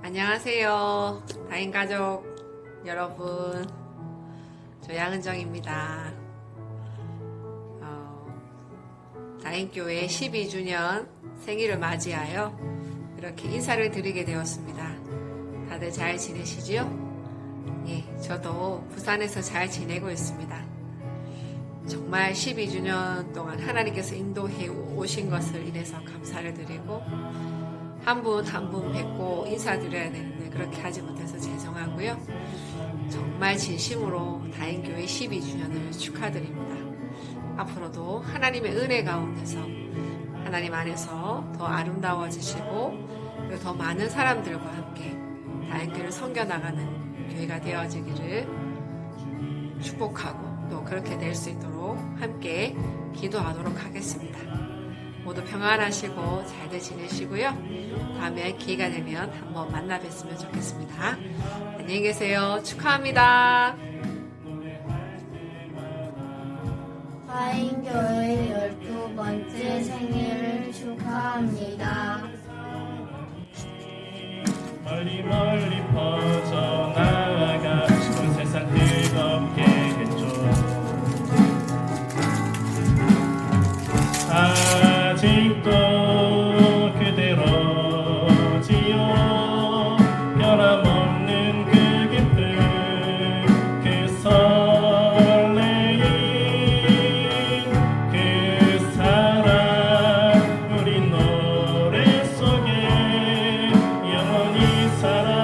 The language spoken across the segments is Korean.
안녕하세요. 다인가족 여러분. 저 양은정입니다. 다인교회 12주년 생일을 맞이하여 이렇게 인사를 드리게 되었습니다. 다들 잘 지내시죠? 예, 저도 부산에서 잘 지내고 있습니다. 정말 12주년 동안 하나님께서 인도해 오신 것을 인해서 감사를 드리고 한 분 한 분 뵙고 인사드려야 되는데 그렇게 하지 못해서 죄송하고요. 정말 진심으로 다인교회 12주년을 축하드립니다. 앞으로도 하나님의 은혜 가운데서 하나님 안에서 더 아름다워지시고 그리고 더 많은 사람들과 함께 다인교회를 섬겨나가는 교회가 되어지기를 축복하고 또 그렇게 될 수 있도록 함께 기도하도록 하겠습니다. 모두 평안하시고 잘들 지내시고요. 다음에 기회가 되면 한번 만나 뵀으면 좋겠습니다. 안녕히 계세요. 축하합니다. 다인교회 12번째 생일을 축하합니다. 멀리 멀리 퍼져나가 온 세상 뜨겁게 했죠. 아직도 그대로지요. 변함없는 그 기쁨 그 설레임 그 사랑 우리 노래 속에 영원히 살아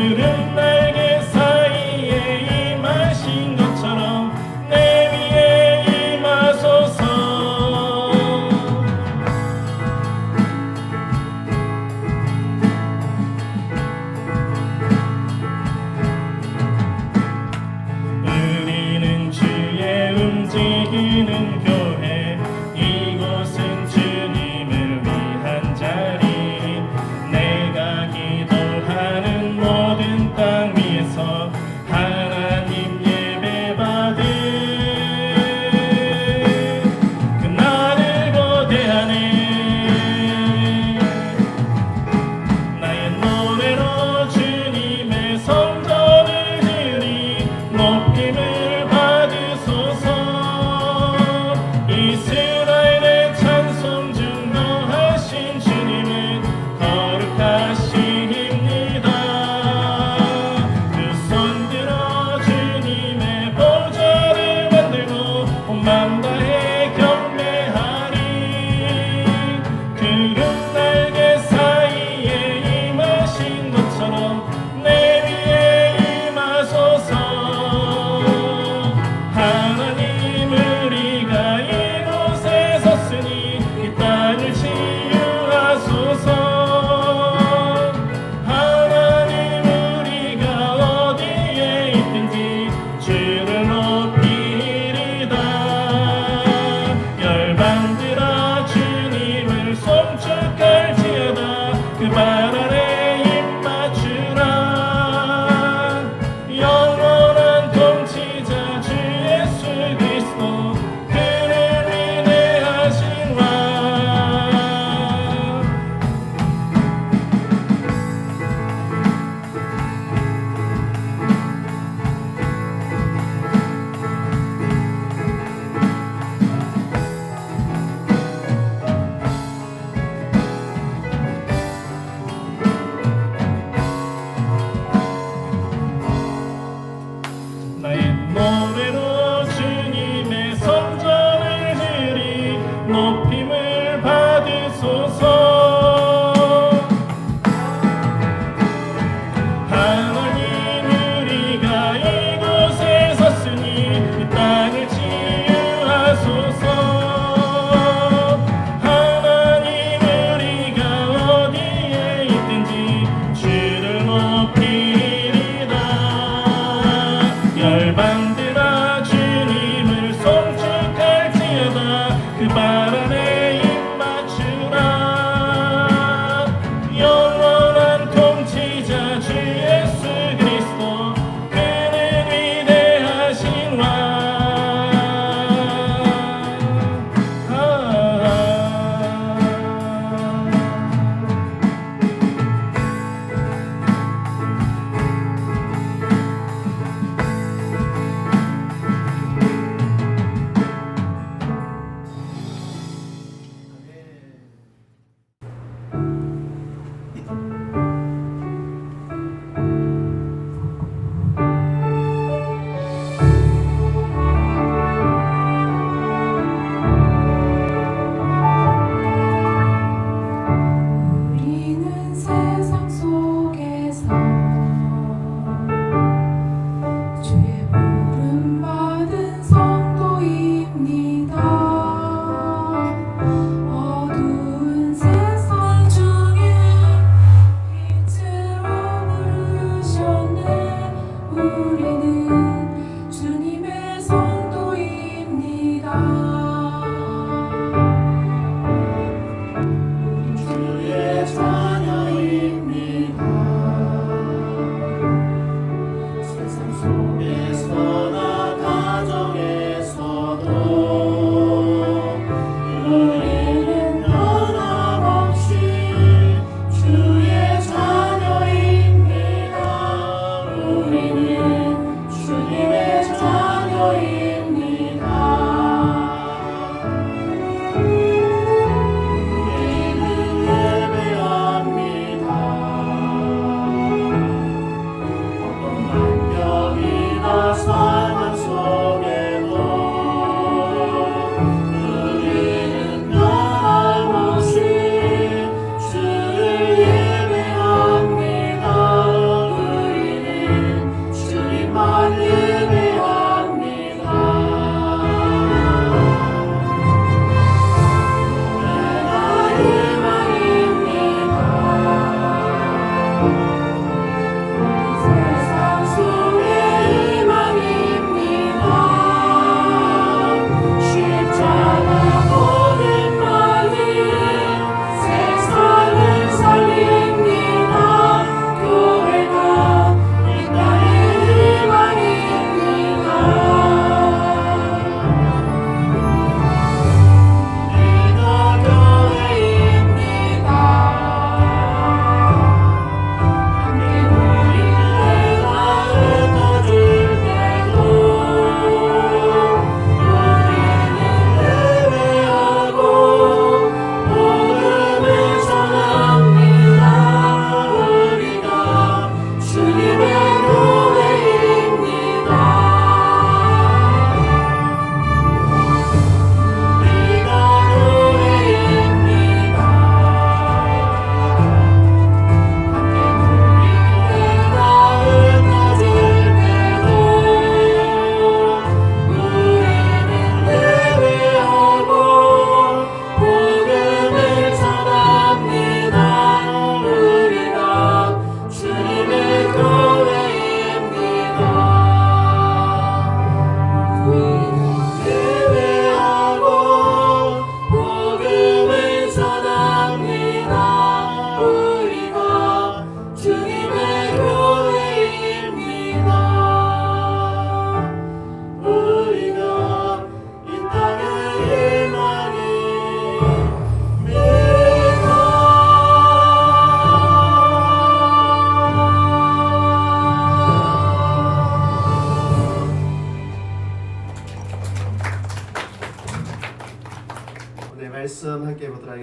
푸른 날개 사이에 임하신 것처럼 내 위에 임하소서. 우리는 주의 움직이는 교회, 이곳은 주님을 위한 자리. 내가 기도하는 모든 땅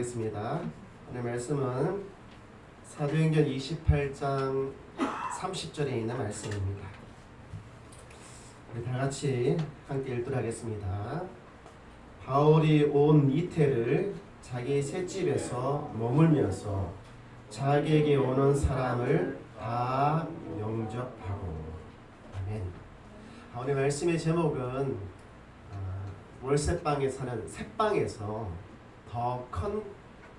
하겠습니다. 오늘 말씀은 사도행전 28장 30절에 있는 말씀입니다. 우리 다 같이 함께 읽도록 하겠습니다. 바울이 온 이태를 자기 셋집에서 머물면서 자기에게 오는 사람을 다 영접하고. 아멘. 오늘 말씀의 제목은 월세방에 사는 새방에서 더 큰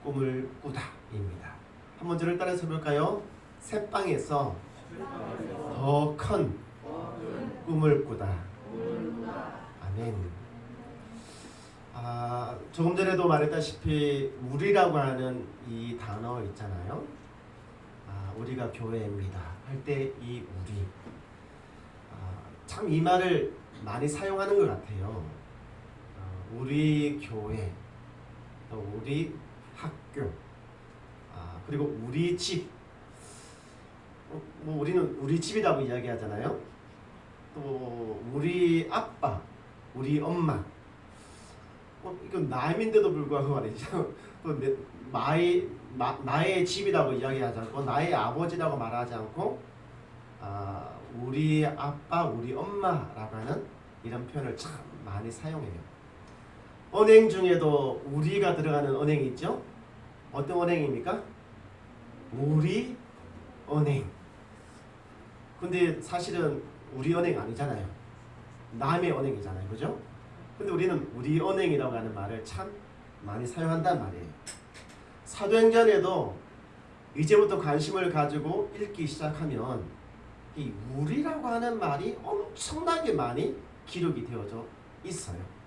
꿈을 꾸다입니다. 한번 저를 따라서 볼까요? 새방에서 더 큰 꿈을 꾸다. 아멘. 조금 전에도 말했다시피 우리라고 하는 이 단어 있잖아요. 우리가 교회입니다 할 때 이 우리, 참 이 말을 많이 사용하는 것 같아요. 우리 교회, 또 우리 학교, 그리고 우리 집. 뭐 우리는 우리 집이라고 이야기하잖아요. 또 우리 아빠, 우리 엄마. 이건 남인데도 불구하고 말이죠. 또 나의 집이라고 이야기하지 않고 나의 아버지라고 말하지 않고 우리 아빠, 우리 엄마라고 하는 이런 표현을 참 많이 사용해요. 언행 중에도 우리가 들어가는 언행이 있죠. 어떤 언행입니까? 우리 언행. 근데 사실은 우리 언행 아니잖아요. 남의 언행이잖아요. 그죠? 근데 우리는 우리 언행이라고 하는 말을 참 많이 사용한단 말이에요. 사도행전에도 이제부터 관심을 가지고 읽기 시작하면 이 우리라고 하는 말이 엄청나게 많이 기록이 되어져 있어요.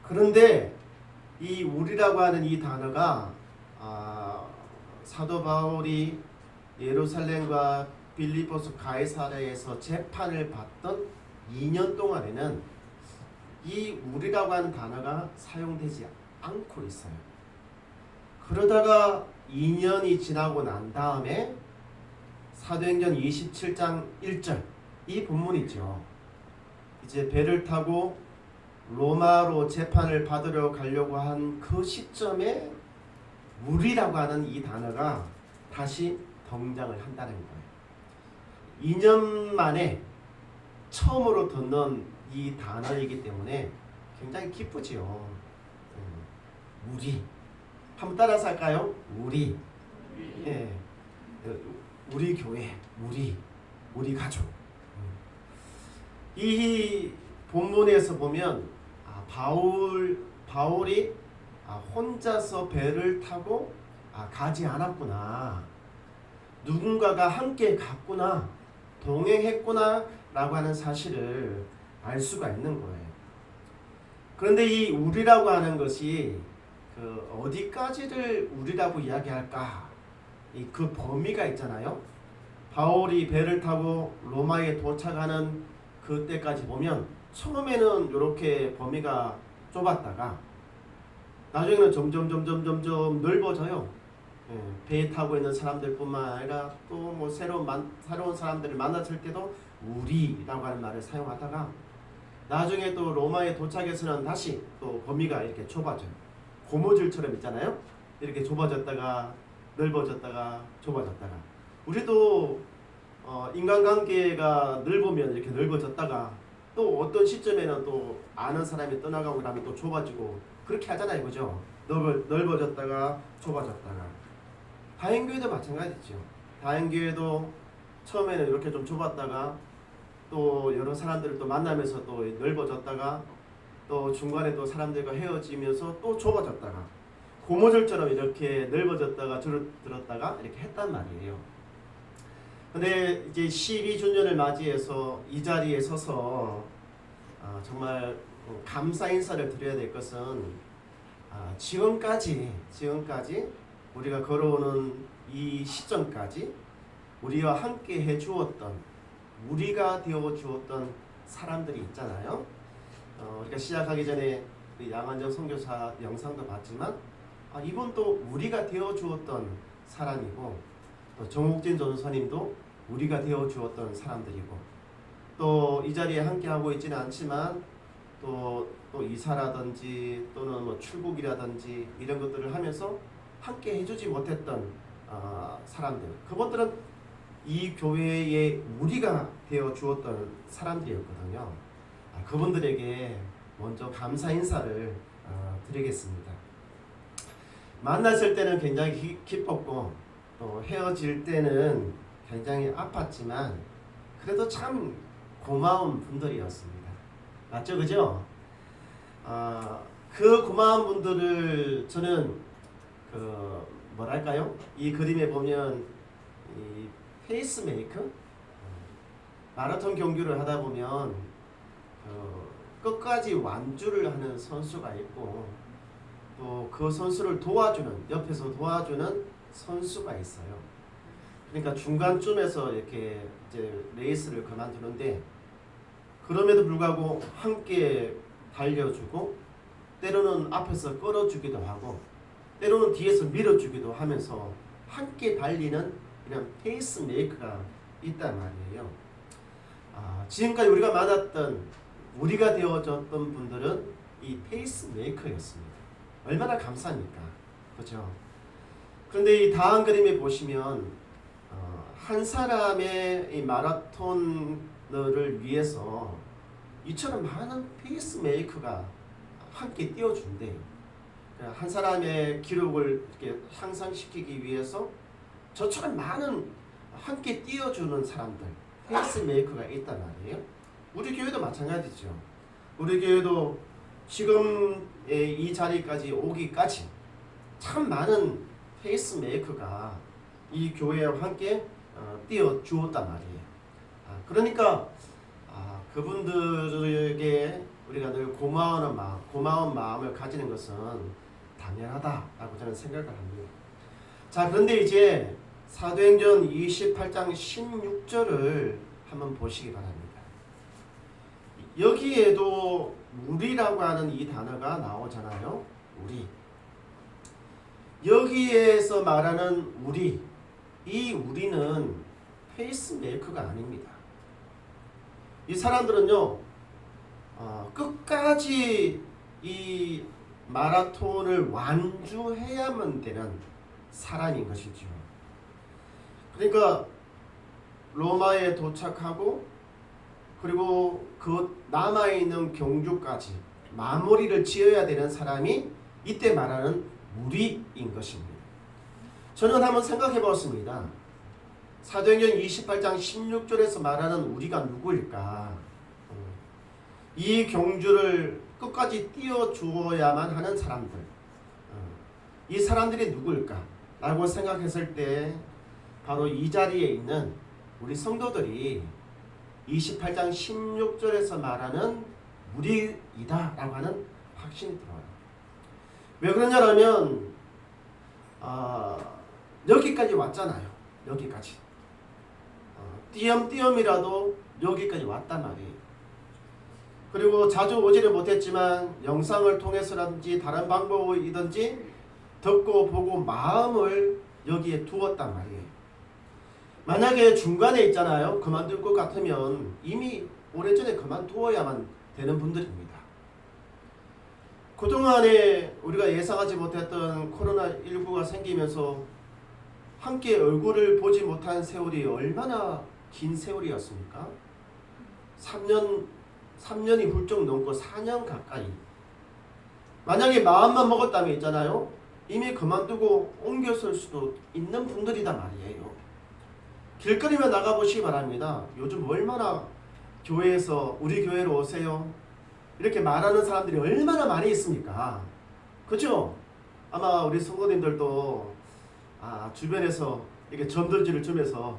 그런데 이 우리라고 하는 이 단어가 사도 바울이 예루살렘과 빌립보스 가이사랴에서 재판을 받던 2년 동안에는 이 우리라고 하는 단어가 사용되지 않고 있어요. 그러다가 2년이 지나고 난 다음에 사도행전 27장 1절 이 본문이죠. 이제 배를 타고 로마로 재판을 받으러 가려고 한 그 시점에 우리라고 하는 이 단어가 다시 등장을 한다는 거예요. 2년 만에 처음으로 듣는 이 단어이기 때문에 굉장히 기쁘지요. 우리. 한번 따라서 할까요? 우리. 예. 우리 교회, 우리 가족. 이 본문에서 보면 바울이 혼자서 배를 타고 가지 않았구나. 누군가가 함께 갔구나. 동행했구나 라고 하는 사실을 알 수가 있는 거예요. 그런데 이 우리라고 하는 것이 어디까지를 우리라고 이야기할까? 그 범위가 있잖아요. 바울이 배를 타고 로마에 도착하는 그때까지 보면 처음에는 이렇게 범위가 좁았다가 나중에는 점점 넓어져요. 배에 타고 있는 사람들뿐만 아니라 또 뭐 새로운 사람들을 만났을 때도 우리라고 하는 말을 사용하다가 나중에 또 로마에 도착해서는 다시 또 범위가 이렇게 좁아져요. 고무줄처럼 있잖아요. 이렇게 좁아졌다가 넓어졌다가 좁아졌다가. 우리도 인간관계가 넓으면 이렇게 넓어졌다가 또 어떤 시점에는 또 아는 사람이 떠나가고 나면 또 좁아지고 그렇게 하잖아요. 그죠? 넓어졌다가 좁아졌다가. 다행교회도 마찬가지죠. 다행교회도 처음에는 이렇게 좀 좁았다가 또 여러 사람들을 또 만나면서 또 넓어졌다가 또 중간에 또 사람들과 헤어지면서 또 좁아졌다가 고무줄처럼 이렇게 넓어졌다가 줄어들었다가 이렇게 했단 말이에요. 근데 이제 12주년을 맞이해서 이 자리에 서서 정말 감사 인사를 드려야 될 것은 지금까지 우리가 걸어오는 이 시점까지 우리와 함께 해주었던 우리가 되어주었던 사람들이 있잖아요. 우리가 시작하기 전에 양한정 선교사 영상도 봤지만 이분도 우리가 되어주었던 사람이고 또 정욱진 전도사님도 우리가 되어주었던 사람들이고 또 이 자리에 함께 하고 있지는 않지만 또 또 이사라든지 또는 뭐 출국이라든지 이런 것들을 하면서 함께 해주지 못했던 사람들, 그분들은 이 교회의 무리가 되어 주었던 사람들이었거든요. 그분들에게 먼저 감사 인사를 드리겠습니다. 만났을 때는 굉장히 기뻤고 또 헤어질 때는 굉장히 아팠지만 그래도 참 고마운 분들이었습니다. 맞죠, 그죠? 그 고마운 분들을 저는 뭐랄까요? 이 그림에 보면 이 페이스메이커, 마라톤 경기를 하다 보면 끝까지 완주를 하는 선수가 있고 또 그 선수를 도와주는, 옆에서 도와주는 선수가 있어요. 그러니까 중간쯤에서 이렇게 이제 레이스를 그만두는데 그럼에도 불구하고 함께 달려주고 때로는 앞에서 끌어주기도 하고 때로는 뒤에서 밀어주기도 하면서 함께 달리는 이런 페이스메이커가 있단 말이에요. 지금까지 우리가 만났던 우리가 되어졌던 분들은 이 페이스메이커였습니다. 얼마나 감사합니까? 그렇죠? 그런데 이 다음 그림에 보시면 한 사람의 이 마라톤을 위해서 이처럼 많은 페이스메이커가 함께 뛰어준대요. 한 사람의 기록을 이렇게 향상시키기 위해서 저처럼 많은 함께 뛰어주는 사람들, 페이스메이커가 있단 말이에요. 우리 교회도 마찬가지죠. 우리 교회도 지금 이 자리까지 오기까지 참 많은 페이스메이커가 이 교회와 함께 뛰어주었단 말이에요. 그러니까 그분들에게 우리가 늘 고마운 마음을 가지는 것은 당연하다라고 저는 생각을 합니다. 자, 그런데 이제 사도행전 28장 16절을 한번 보시기 바랍니다. 여기에도 우리라고 하는 이 단어가 나오잖아요. 우리. 여기에서 말하는 우리, 이 우리는 페이스메이커가 아닙니다. 이 사람들은요, 끝까지 이 마라톤을 완주해야만 되는 사람인 것이죠. 그러니까 로마에 도착하고 그리고 그 남아있는 경주까지 마무리를 지어야 되는 사람이 이때 말하는 우리인 것입니다. 저는 한번 생각해 보았습니다. 사도행전 28장 16절에서 말하는 우리가 누구일까? 이 경주를 끝까지 띄워주어야만 하는 사람들, 이 사람들이 누구일까? 라고 생각했을 때 바로 이 자리에 있는 우리 성도들이 28장 16절에서 말하는 우리이다 라고 하는 확신이 들어요. 왜 그러냐면 여기까지 왔잖아요. 여기까지 띄엄띄엄이라도 여기까지 왔단 말이에요. 그리고 자주 오지는 못했지만 영상을 통해서라든지 다른 방법이든지 듣고 보고 마음을 여기에 두었단 말이에요. 만약에 중간에 있잖아요. 그만둘 것 같으면 이미 오래전에 그만두어야만 되는 분들입니다. 그동안에 우리가 예상하지 못했던 코로나19가 생기면서 함께 얼굴을 보지 못한 세월이 얼마나 긴 세월이었습니까? 3년이 훌쩍 넘고 4년 가까이. 만약에 마음만 먹었다면 있잖아요. 이미 그만두고 옮겼을 수도 있는 분들이다 말이에요. 길거리만 나가보시기 바랍니다. 요즘 얼마나 교회에서 우리 교회로 오세요 이렇게 말하는 사람들이 얼마나 많이 있습니까? 그렇죠? 아마 우리 성도님들도 주변에서 이렇게 전도지를 주면서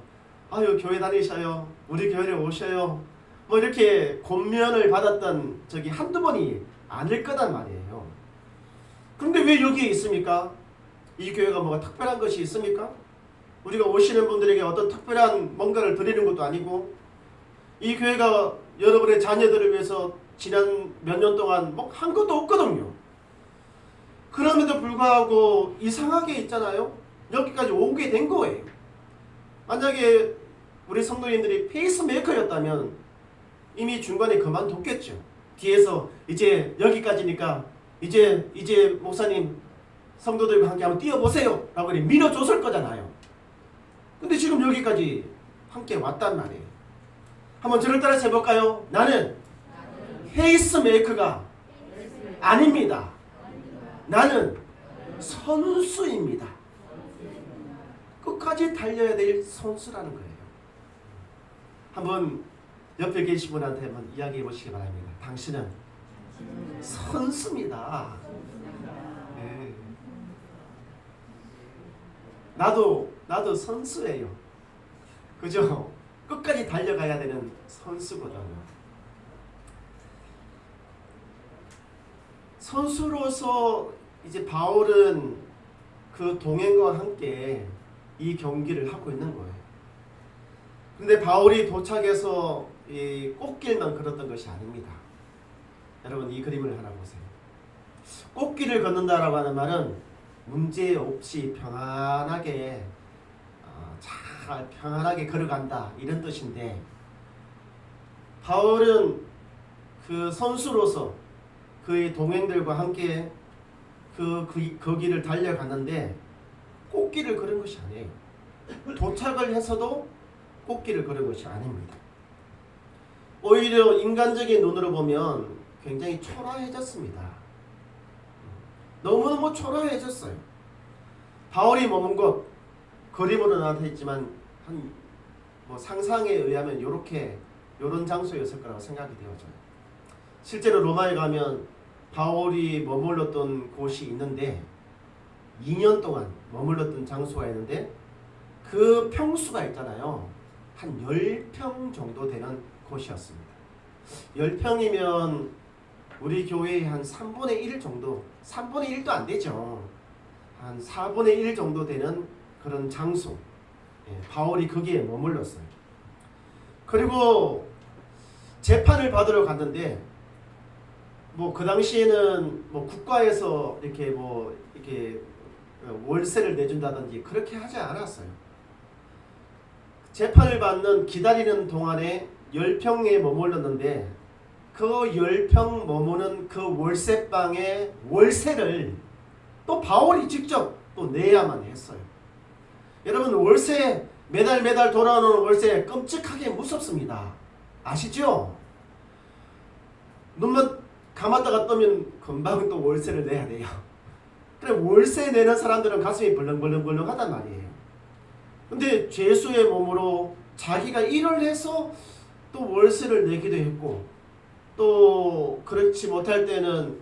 아유 교회 다니셔요, 우리 교회에 오셔요, 뭐 이렇게 권면을 받았던 적이 한두 번이 아닐 거단 말이에요. 그런데 왜 여기에 있습니까? 이 교회가 뭐가 특별한 것이 있습니까? 우리가 오시는 분들에게 어떤 특별한 뭔가를 드리는 것도 아니고 이 교회가 여러분의 자녀들을 위해서 지난 몇 년 동안 뭐 한 것도 없거든요. 그럼에도 불구하고 이상하게 있잖아요. 여기까지 오게 된 거예요. 만약에 우리 성도님들이 페이스메이커였다면 이미 중간에 그만뒀겠죠. 뒤에서 이제 여기까지니까 이제 목사님 성도들과 함께 한번 뛰어보세요 라고 밀어줬을 거잖아요. 근데 지금 여기까지 함께 왔단 말이에요. 한번 저를 따라서 해볼까요? 나는 페이스메이커가 아닙니다. 나는 선수입니다. 끝까지 달려야 될 선수라는 거예요. 한번 옆에 계신 분한테 한번 이야기해 보시기 바랍니다. 당신은 선수입니다. 네. 나도 선수예요. 그죠? 끝까지 달려가야 되는 선수거든요. 선수로서 이제 바울은 그 동행과 함께 이 경기를 하고 있는 거예요. 근데 바울이 도착해서 이 꽃길만 걸었던 것이 아닙니다. 여러분 이 그림을 하나 보세요. 꽃길을 걷는다라고 하는 말은 문제 없이 평안하게 잘 평안하게 걸어간다 이런 뜻인데, 바울은 그 선수로서 그의 동행들과 함께 그 길을 달려가는데 꽃길을 걸은 것이 아니에요. 도착을 해서도 꽃길을 걸은 것이 아닙니다. 오히려 인간적인 눈으로 보면 굉장히 초라해졌습니다. 너무너무 초라해졌어요. 바울이 머문 곳 그림으로 나타나 있지만 상상에 의하면 요런 장소였을 거라고 생각이 되어져요. 실제로 로마에 가면 바울이 머물렀던 곳이 있는데 2년 동안 머물렀던 장소가 있는데 그 평수가 있잖아요. 한 10평 정도 되는 곳이었습니다. 10평이면 우리 교회의 한 3분의 1 정도, 3분의 1도 안 되죠. 한 4분의 1 정도 되는 그런 장소. 바울이 거기에 머물렀어요. 그리고 재판을 받으러 갔는데 그 당시에는 국가에서 이렇게 월세를 내준다든지 그렇게 하지 않았어요. 재판을 받는 기다리는 동안에 10평에 머물렀는데 그 10평 머무는 그 월세방의 월세를 또 바울이 직접 또 내야만 했어요. 여러분 월세 매달 돌아오는 월세 끔찍하게 무섭습니다. 아시죠? 눈만 감았다가 뜨면 금방 또 월세를 내야 돼요. 그래 월세 내는 사람들은 가슴이 벌렁벌렁 하단 말이에요. 근데 죄수의 몸으로 자기가 일을 해서 또 월세를 내기도 했고, 또 그렇지 못할 때는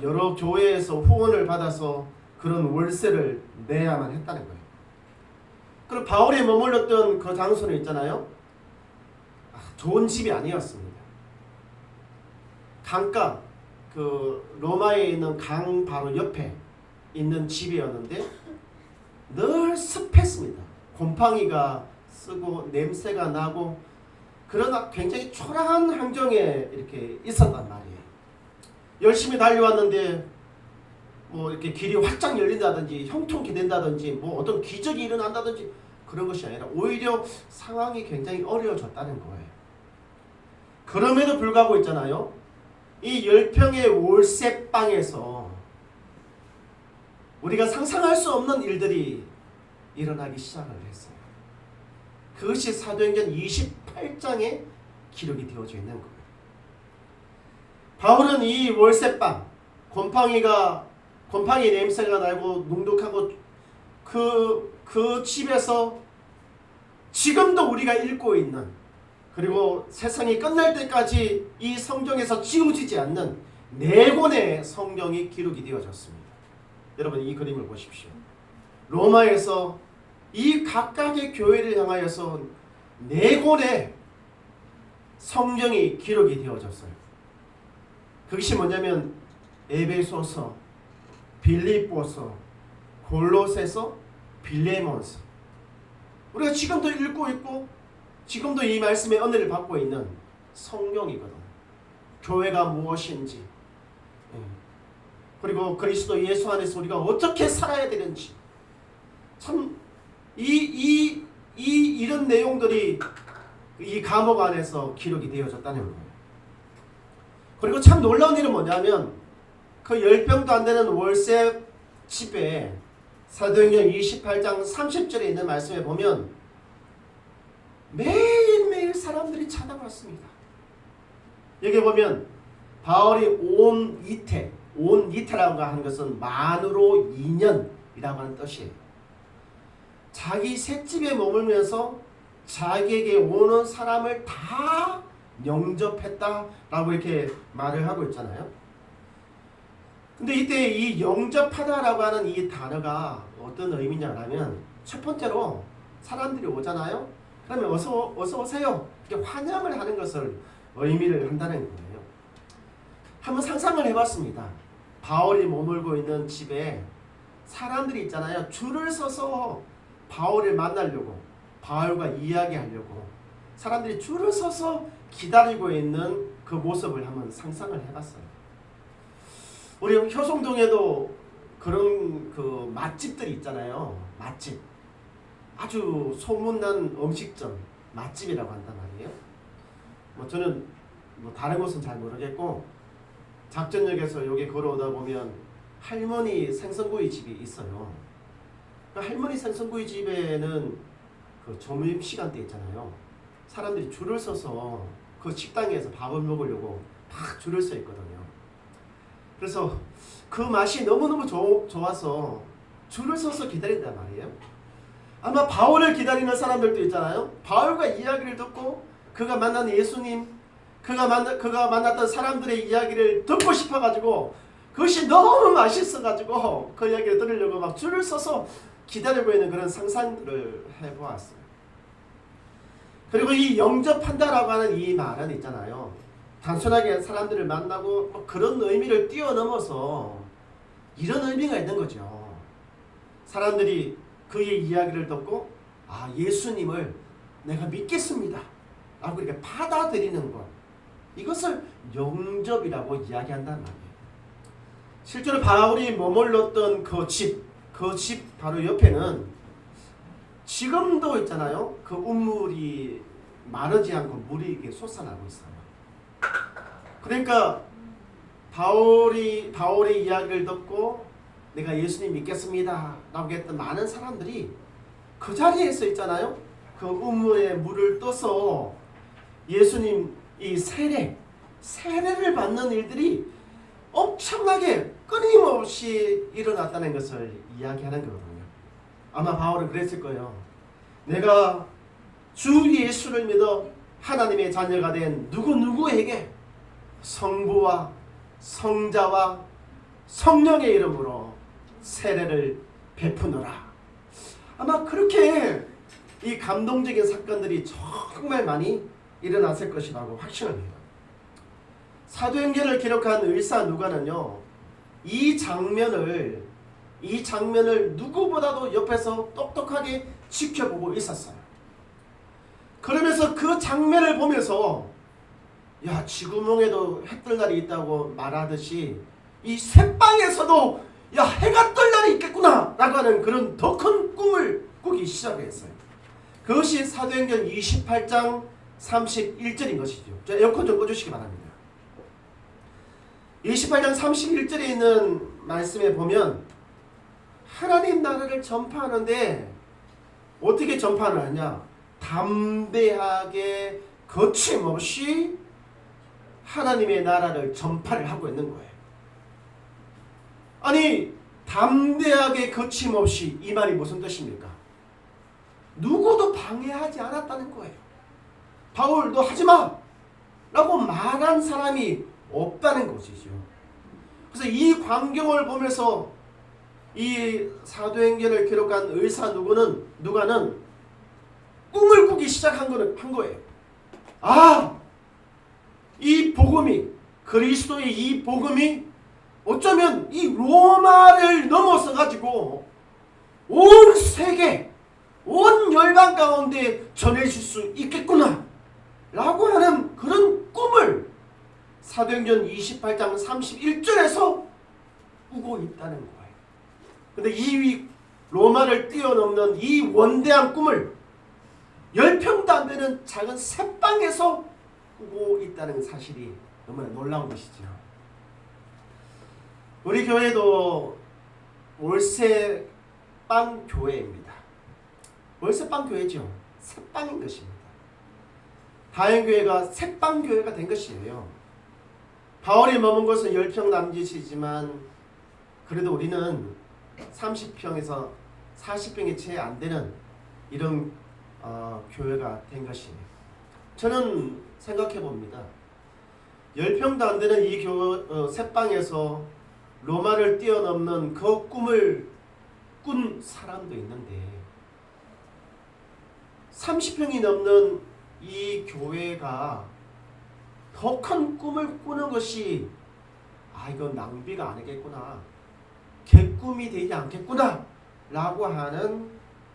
여러 교회에서 후원을 받아서 그런 월세를 내야만 했다는 거예요. 그리고 바울이 머물렀던 그 장소는 있잖아요. 좋은 집이 아니었습니다. 강가, 그 로마에 있는 강 바로 옆에 있는 집이었는데 늘 습했습니다. 곰팡이가 쓰고 냄새가 나고 그러나 굉장히 초라한 환경에 이렇게 있었단 말이에요. 열심히 달려왔는데 이렇게 길이 활짝 열린다든지 형통이 된다든지 어떤 기적이 일어난다든지 그런 것이 아니라 오히려 상황이 굉장히 어려워졌다는 거예요. 그럼에도 불구하고 있잖아요. 이 10평의 월세방에서 우리가 상상할 수 없는 일들이 일어나기 시작을 했어요. 그것이 사도행전 28장에 기록이 되어져 있는 거예요. 바울은 이 월세방, 곰팡이 냄새가 나고 눅눅하고 그 집에서 지금도 우리가 읽고 있는, 그리고 세상이 끝날 때까지 이 성경에서 지워지지 않는 4권의 성경이 기록이 되어졌습니다. 여러분 이 그림을 보십시오. 로마에서 이 각각의 교회를 향하여서 4권의 성경이 기록이 되어졌어요. 그것이 뭐냐면 에베소서, 빌립보서, 골로새서, 빌레몬서. 우리가 지금도 읽고 있고 지금도 이 말씀의 은혜를 받고 있는 성경이거든. 교회가 무엇인지, 그리고 그리스도 예수 안에서 우리가 어떻게 살아야 되는지, 참 이런 내용들이 이 감옥 안에서 기록이 되어졌다는 거예요. 그리고 참 놀라운 일은 뭐냐면 그 10평도 안 되는 월세 집에 사도행전 28장 30절에 있는 말씀에 보면 매일매일 사람들이 찾아왔습니다. 여기 보면 바울이 온 이태라고 하는 것은 만으로 2년이라고 하는 뜻이에요. 자기 셋집에 머물면서 자기에게 오는 사람을 다 영접했다라고 이렇게 말을 하고 있잖아요. 근데 이때 이 영접하다라고 하는 이 단어가 어떤 의미냐면 첫 번째로 사람들이 오잖아요. 그러면 어서 오세요. 이렇게 환영을 하는 것을 의미를 한다는 거예요. 한번 상상을 해봤습니다. 바울이 머물고 있는 집에 사람들이 있잖아요. 줄을 서서 바울을 만나려고, 바울과 이야기하려고 사람들이 줄을 서서 기다리고 있는 그 모습을 한번 상상을 해봤어요. 우리 효성동에도 그런 그 맛집들이 있잖아요. 맛집. 아주 소문난 음식점 맛집이라고 한단 말이에요. 뭐 저는 뭐 다른 곳은 잘 모르겠고 작전역에서 여기 걸어오다 보면 할머니 생선구이 집이 있어요. 그 할머니 생선구이 집에는 그 점심시간대 있잖아요. 사람들이 줄을 서서 그 식당에서 밥을 먹으려고 막 줄을 서 있거든요. 그래서 그 맛이 너무너무 좋아서 줄을 서서 기다린단 말이에요. 아마 바울을 기다리는 사람들도 있잖아요. 바울과 이야기를 듣고 그가 만난 예수님, 그가 만났던 사람들의 이야기를 듣고 싶어가지고 그것이 너무 맛있어가지고 그 이야기를 들으려고 막 줄을 서서 기다리고 있는 그런 상상들을 해보았어요. 그리고 이 영접한다라고 하는 이 말은 있잖아요. 단순하게 사람들을 만나고 뭐 그런 의미를 뛰어넘어서 이런 의미가 있는 거죠. 사람들이 그의 이야기를 듣고 아 예수님을 내가 믿겠습니다 라고 이렇게 받아들이는 것, 이것을 영접이라고 이야기한단 말이에요. 실제로 바울이 머물렀던 그 집 바로 옆에는 지금도 있잖아요. 그 우물이 마르지 않고 물이 이렇게 솟아나고 있어요. 그러니까 바울의 이야기를 듣고 내가 예수님 믿겠습니다 라고 했던 많은 사람들이 그 자리에서 있잖아요. 그 우물에 물을 떠서 예수님 이 세례를 받는 일들이 엄청나게 끊임없이 일어났다는 것을 이야기하는 거거든요. 아마 바울은 그랬을 거예요. 내가 주 예수를 믿어 하나님의 자녀가 된 누구누구에게 성부와 성자와 성령의 이름으로 세례를 베푸노라. 아마 그렇게 이 감동적인 사건들이 정말 많이 일어났을 것이라고 확신합니다. 사도행전을 기록한 의사 누가는요, 이 장면을 누구보다도 옆에서 똑똑하게 지켜보고 있었어요. 그러면서 그 장면을 보면서 야 지구멍에도 해 뜰 날이 있다고 말하듯이 이 새방에서도 야 해가 뜰 날이 있겠구나 라고 하는 그런 더 큰 꿈을 꾸기 시작했어요. 그것이 사도행전 28장 31절인 것이죠. 자, 에어컨 좀 꺼주시기 바랍니다. 28장 31절에 있는 말씀에 보면 하나님 나라를 전파하는데 어떻게 전파를 하냐? 담대하게 거침없이 하나님의 나라를 전파를 하고 있는 거예요. 아니 담대하게 거침없이 이 말이 무슨 뜻입니까? 누구도 방해하지 않았다는 거예요. 바울 너 하지마 라고 말한 사람이 없다는 것이죠. 그래서 이 광경을 보면서 이 사도행전을 기록한 의사 누가는 꿈을 꾸기 시작한 거예요. 아, 이 복음이, 그리스도의 이 복음이 어쩌면 이 로마를 넘어서 가지고 온 세계, 온 열방 가운데 전해질 수 있겠구나 라고 하는 그런 꿈을 사도행전 28장 31절에서 꾸고 있다는 거예요. 근데 이 로마를 뛰어넘는 이 원대한 꿈을 10평도 안 되는 작은 새방에서 꾸고 있다는 사실이 너무나 놀라운 것이죠. 우리 교회도 월세방 교회입니다. 월세방 교회죠. 새빵인 것입니다. 다행교회가 새빵 교회가 된 것이에요. 바울이 머문 곳은 10평 남짓이지만 그래도 우리는 30평에서 40평이 채 안 되는 이런 교회가 된 것이에요. 저는 생각해 봅니다. 10평도 안 되는 이 새빵에서 로마를 뛰어넘는 그 꿈을 꾼 사람도 있는데 30평이 넘는 이 교회가 더 큰 꿈을 꾸는 것이 이건 낭비가 아니겠구나, 개꿈이 되지 않겠구나 라고 하는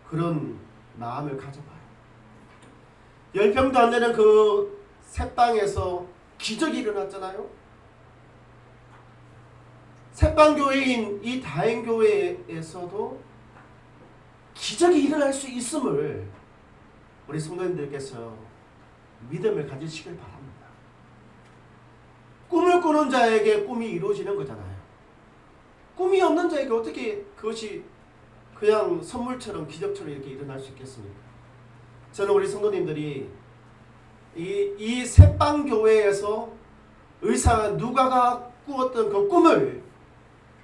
그런 마음을 가져봐요. 10평도 안 되는 그 새빵에서 기적이 일어났잖아요. 새빵교회인 이 다행교회에서도 기적이 일어날 수 있음을 우리 성도님들께서 믿음을 가지시길 바랍니다. 꿈을 꾸는 자에게 꿈이 이루어지는 거잖아요. 꿈이 없는 자에게 어떻게 그것이 그냥 선물처럼 기적처럼 이렇게 일어날 수 있겠습니까? 저는 우리 성도님들이 이 새빵교회에서 의사 누가가 꾸었던 그 꿈을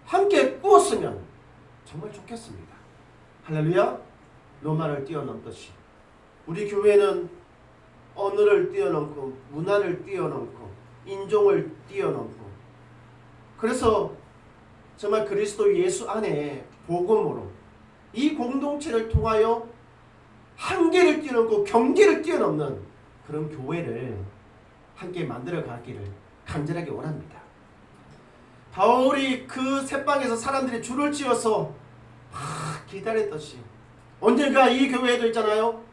함께 꾸었으면 정말 좋겠습니다. 할렐루야. 로마를 뛰어넘듯이 우리 교회는 언어를 뛰어넘고 문화를 뛰어넘고 인종을 뛰어넘고, 그래서 정말 그리스도 예수 안에 복음으로 이 공동체를 통하여 한계를 뛰어넘고 경계를 뛰어넘는 그런 교회를 함께 만들어 가기를 간절하게 원합니다. 바울이 그 새방에서 사람들이 줄을 지어서 기다렸듯이 언젠가 이 교회에도 있잖아요.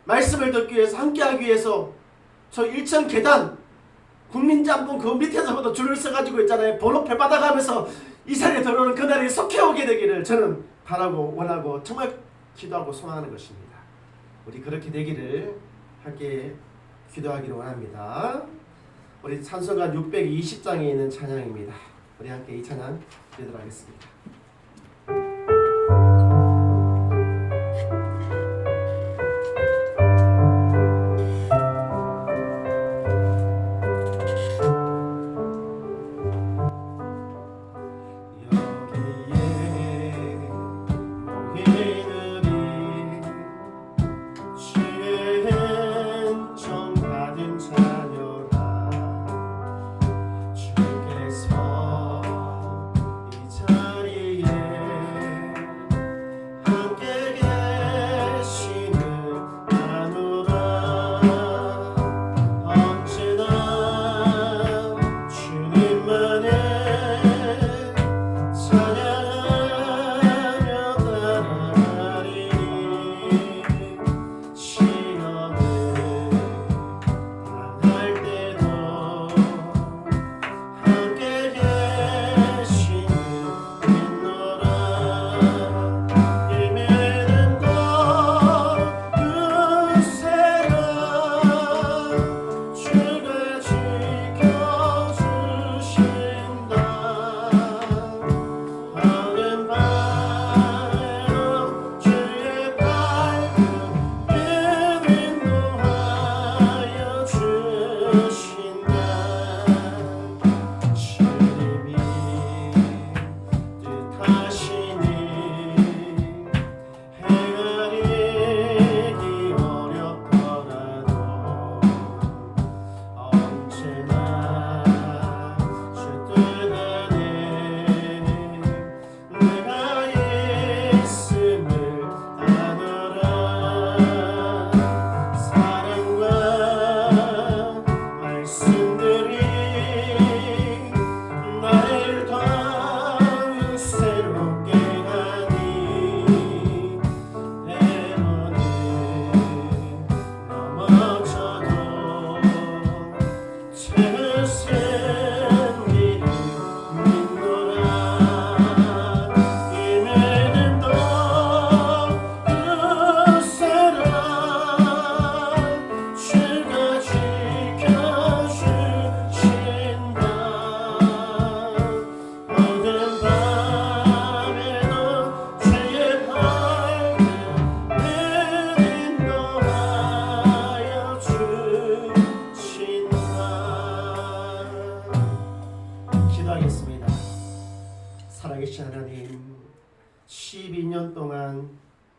말씀을 듣기 위해서 함께하기 위해서 저 1층 계단 국민짬뽕 그 밑에서부터 줄을 서가지고 있잖아요. 번호표 받아가면서 이 자리에 들어오는 그날이 속해 오게 되기를 저는 바라고 원하고 정말 기도하고 소망하는 것입니다. 우리 그렇게 되기를 함께 기도하기를 원합니다. 우리 찬송가 620장에 있는 찬양입니다. 우리 함께 이 찬양 드리도록 하겠습니다. 이 자리에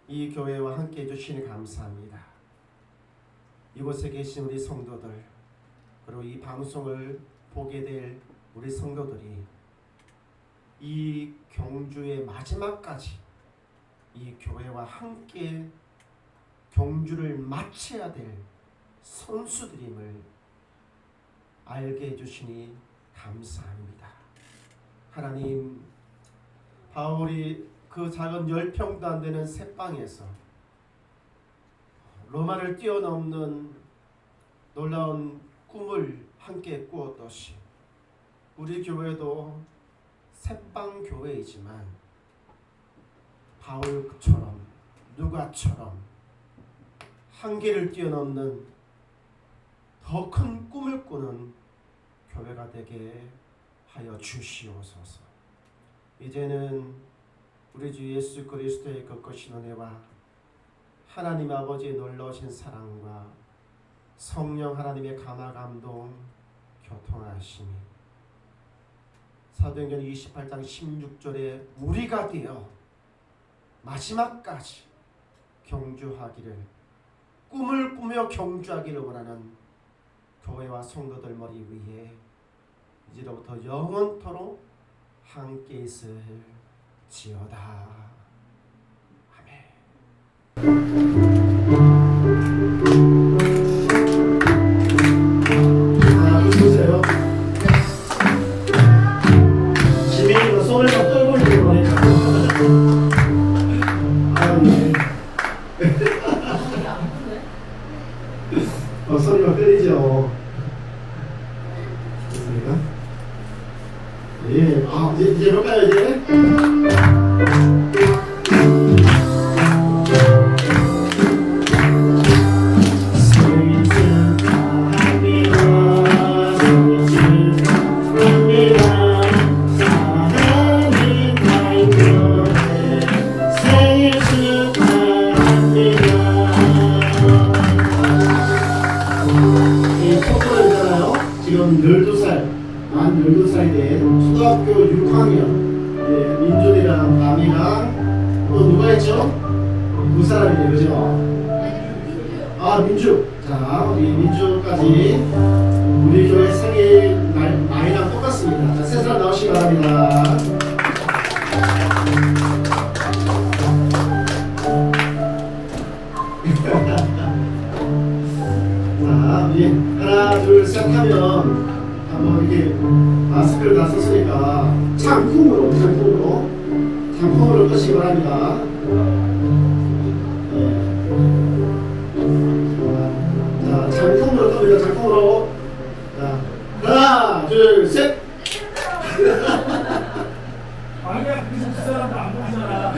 이 교회와 함께 해주시니 감사합니다. 이곳에 계신 우리 성도들, 그리고 이 방송을 보게 될 우리 성도들이 이 경주의 마지막까지 이 교회와 함께 경주를 마쳐야 될 선수들임을 알게 해주시니 감사합니다. 하나님, 바울이 그 작은 10평도 안 되는 새방에서 로마를 뛰어넘는 놀라운 꿈을 함께 꾸었듯이 우리 교회도 새방 교회이지만 바울처럼 누가처럼 한계를 뛰어넘는 더 큰 꿈을 꾸는 교회가 되게 하여 주시옵소서. 이제는 우리 주 예수 그리스도의 거룩하신 은혜와 하나님 아버지의 놀라우신 사랑과 성령 하나님의 감화 감동 교통하심이 사도행전 28장 16절에 우리가 되어 마지막까지 경주하기를, 꿈을 꾸며 경주하기를 원하는 교회와 성도들 머리 위에 이제로부터 영원토록 함께 있을지어다. 보세요. 지민이가 손을 막 떨고 있는 거네. 소리가 끌리죠. 됐습니까? 예. 이제 볼까요, 이제? 지금 12살, 만 12살이 된 초등학교 6학년 민준이랑 남이랑 또 누가 있죠? 두 사람이네, 그죠? 민주. 자, 우리 민주까지 우리 교회 생일 나이랑 똑같습니다. 자, 세 사람 나오시기 바랍니다. 자, 우리 하나, 둘, 셋 하면 한번 이렇게 마스크를 다 썼으니까 장풍으로 끄시기 바랍니다. 자, 장풍으로 끕니다. 장풍으로. 자, 하나, 둘, 셋. 아니야, 그 사람도 안 보이잖아.